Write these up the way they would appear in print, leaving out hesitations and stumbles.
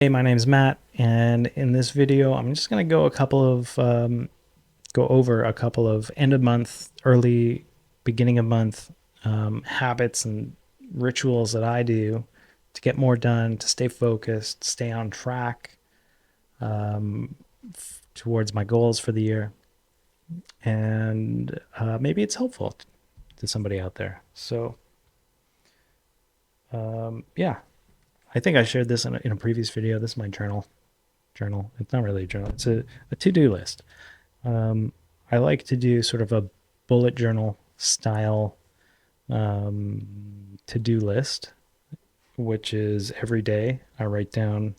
Hey, my name's Matt, and in this video, I'm just gonna go over a couple of end of month, early beginning of month habits and rituals that I do to get more done, to stay focused, stay on track towards my goals for the year, and maybe it's helpful to somebody out there. So, yeah, I think I shared this in a previous video. This is my journal. It's not really a journal. It's a to-do list. Um, I like to do sort of a bullet journal style to-do list, which is every day I write down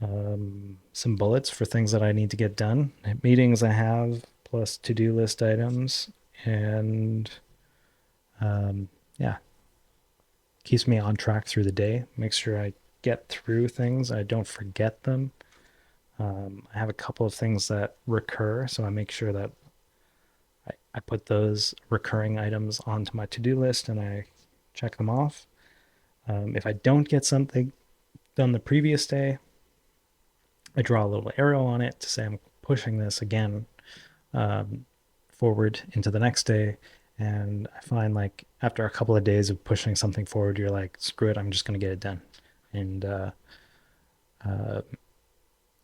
some bullets for things that I need to get done, meetings I have, plus to-do list items, and yeah, keeps me on track through the day. Makes sure I get through things. I don't forget them. I have a couple of things that recur, so I make sure that I put those recurring items onto my to-do list and I check them off. If I don't get something done the previous day, I draw a little arrow on it to say I'm pushing this again forward into the next day. And I find like after a couple of days of pushing something forward, you're like, screw it, I'm just going to get it done. And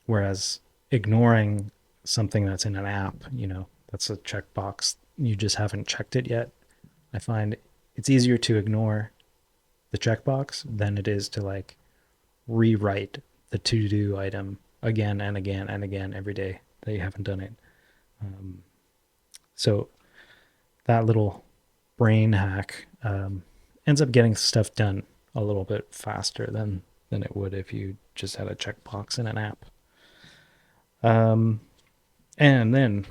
whereas ignoring something that's in an app, that's a checkbox. You just haven't checked it yet. I find it's easier to ignore the checkbox than it is to like rewrite the to do item again and again and again every day that you haven't done it. So that little brain hack ends up getting stuff done a little bit faster than it would if you just had a checkbox in an app. And then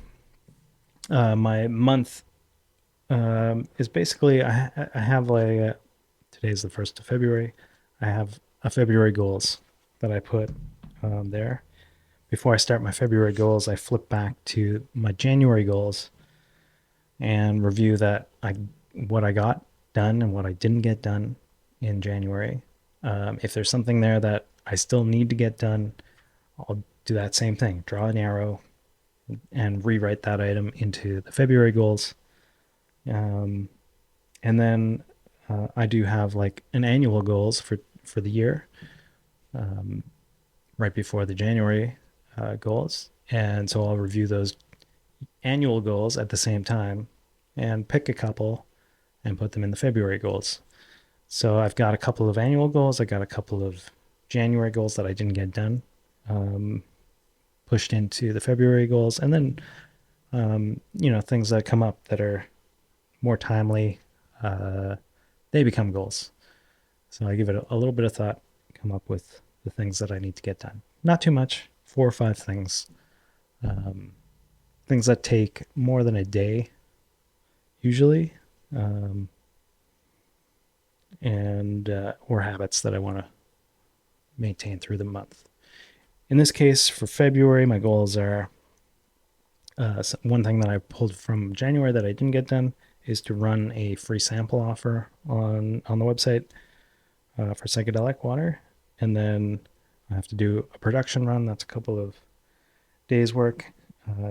my month is basically I have like today's the 1st of February. I have a February goals that I put there. Before I start my February goals, I flip back to my January goals and review what I got done and what I didn't get done in January. If there's something there that I still need to get done, I'll do that same thing. Draw an arrow and rewrite that item into the February goals. And then I do have like an annual goals for the year right before the January goals. And so I'll review those annual goals at the same time and pick a couple and put them in the February goals. So I've got a couple of annual goals. I got a couple of January goals that I didn't get done, pushed into the February goals. And then, things that come up that are more timely, they become goals. So I give it a little bit of thought, come up with the things that I need to get done. Not too much, 4 or 5 things. Things that take more than a day, usually, and or habits that I want to maintain through the month. In this case, for February, my goals are one thing that I pulled from January that I didn't get done is to run a free sample offer on the website for psychedelic water, and then I have to do a production run. That's a couple of days' work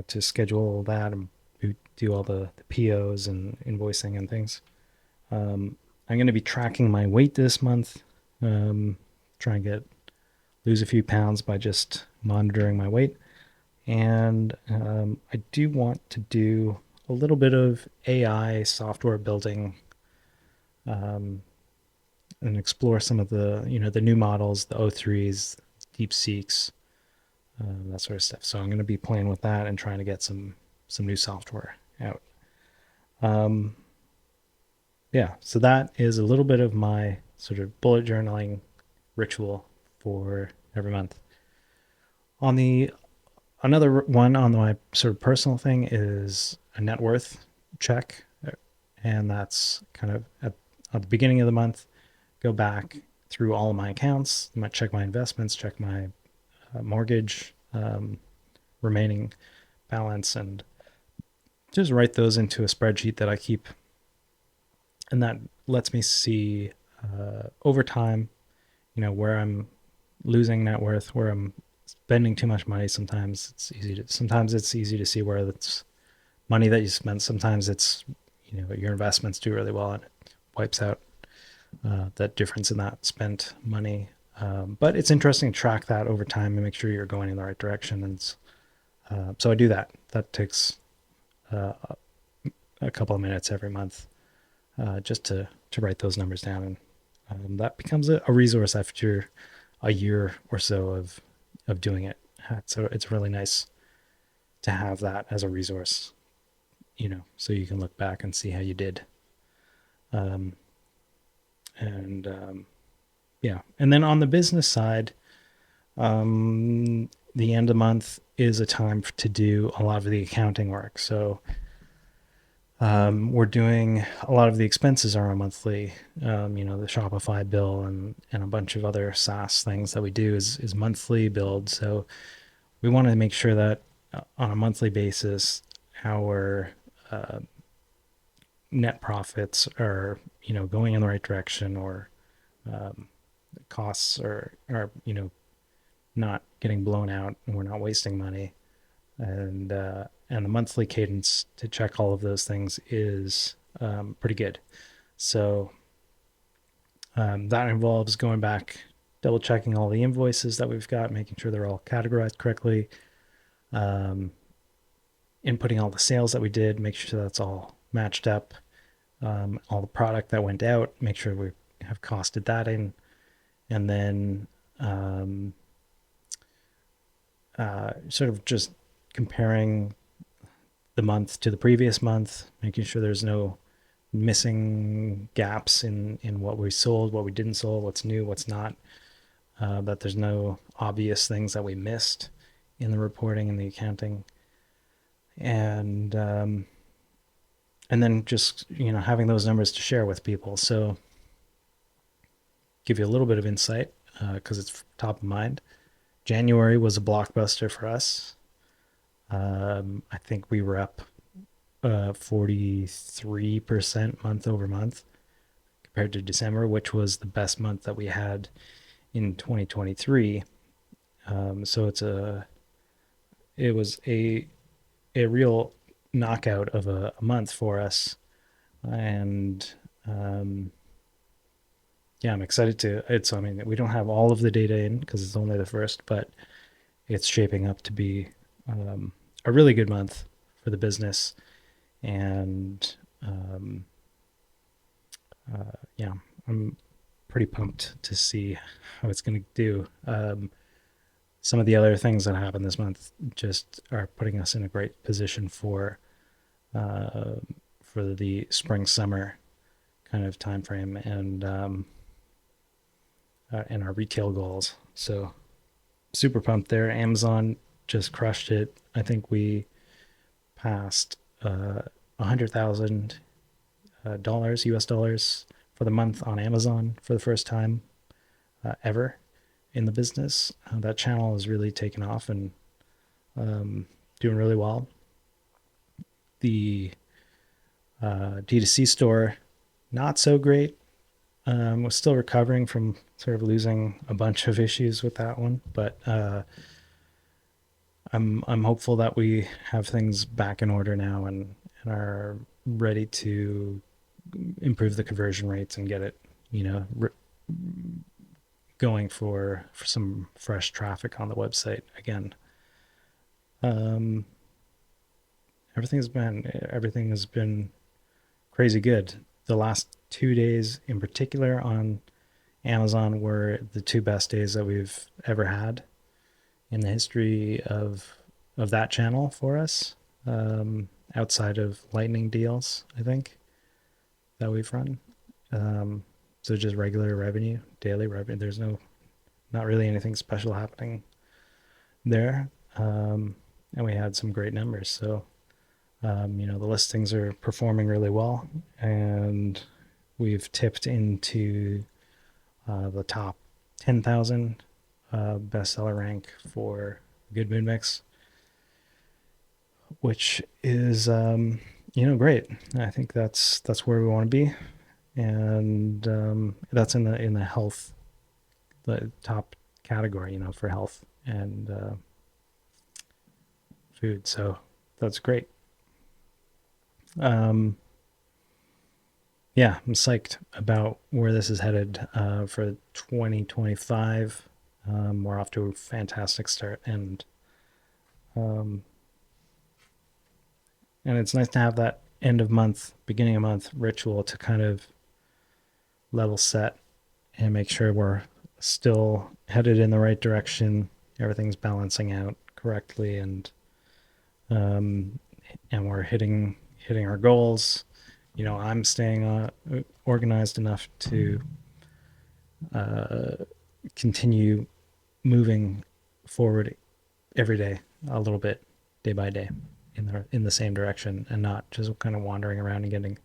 to schedule that and do all the POs and invoicing and things. I'm going to be tracking my weight this month. Try and lose a few pounds by just monitoring my weight. And I do want to do a little bit of AI software building and explore some of the new models, the O3s, DeepSeeks, that sort of stuff. So I'm going to be playing with that and trying to get some new software out. Yeah, so that is a little bit of my sort of bullet journaling ritual for every month. On the Another one on my sort of personal thing is a net worth check, and that's kind of at the beginning of the month. Go back through all of my accounts, might check my investments, check my mortgage remaining balance, and just write those into a spreadsheet that I keep, and that lets me see over time, where I'm losing net worth, where I'm spending too much money. Sometimes it's easy to see where it's money that you spent. Sometimes it's, your investments do really well and it wipes out that difference in that spent money. But it's interesting to track that over time and make sure you're going in the right direction. And so I do that. That takes uh, a couple of minutes every month, just to write those numbers down. And that becomes a resource after a year or so of doing it. So it's really nice to have that as a resource, so you can look back and see how you did. Um, and Yeah. And then on the business side, the end of the month is a time to do a lot of the accounting work. So we're doing a lot of the expenses are a monthly, the Shopify bill and a bunch of other SaaS things that we do is monthly billed. So we want to make sure that on a monthly basis, our uh, net profits are, going in the right direction, or um, costs are, not getting blown out and we're not wasting money. And the monthly cadence to check all of those things is pretty good. So that involves going back, double checking all the invoices that we've got, making sure they're all categorized correctly, um, inputting all the sales that we did, make sure that's all matched up, all the product that went out, make sure we have costed that in, and then um, sort of just comparing the month to the previous month, making sure there's no missing gaps in what we sold, what we didn't sold, what's new, what's not, that there's no obvious things that we missed in the reporting and the accounting. And then just, having those numbers to share with people. So give you a little bit of insight, because it's top of mind. January was a blockbuster for us. I think we were up 43% month over month compared to December, which was the best month that we had in 2023. So it was a real knockout of a month for us. And yeah, I'm excited I mean, we don't have all of the data in because it's only the first, but it's shaping up to be a really good month for the business. And yeah, I'm pretty pumped to see how it's going to do. Some of the other things that happened this month just are putting us in a great position uh, for the spring summer kind of time frame, and our retail goals. So super pumped there. Amazon just crushed it. I think we passed $100,000 US dollars for the month on Amazon for the first time ever in the business. That channel is really taken off and doing really well. The D2C store, not so great. Was still recovering from sort of losing a bunch of issues with that one, but I'm hopeful that we have things back in order now, and are ready to improve the conversion rates and get it, going for some fresh traffic on the website again. Um, everything has been crazy good. The last 2 days in particular on Amazon were the two best days that we've ever had in the history of that channel for us. Outside of lightning deals, I think that we've run. Um, so just regular revenue, daily revenue. There's not really anything special happening there. And we had some great numbers. So the listings are performing really well, and we've tipped into the top 10,000 bestseller rank for Good Mood Mix, which is great. I think that's where we want to be, and that's in the health, the top category, for health and food. So that's great. Yeah, I'm psyched about where this is headed for 2025. We're off to a fantastic start, and it's nice to have that end of month, beginning of month ritual to kind of level set and make sure we're still headed in the right direction. Everything's balancing out correctly, um, and we're hitting our goals. I'm staying organized enough to continue moving forward every day, a little bit, day by day, in the same direction, and not just kind of wandering around and getting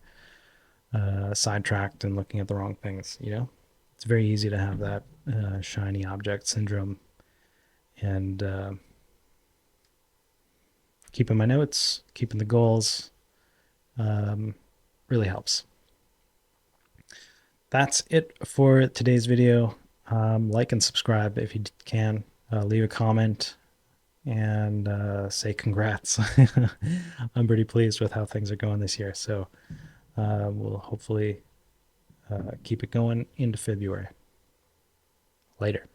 sidetracked and looking at the wrong things. It's very easy to have that shiny object syndrome, and keeping my notes, keeping the goals, really helps. That's it for today's video. Like and subscribe if you can. Leave a comment and say congrats. I'm pretty pleased with how things are going this year. So we'll hopefully keep it going into February. Later.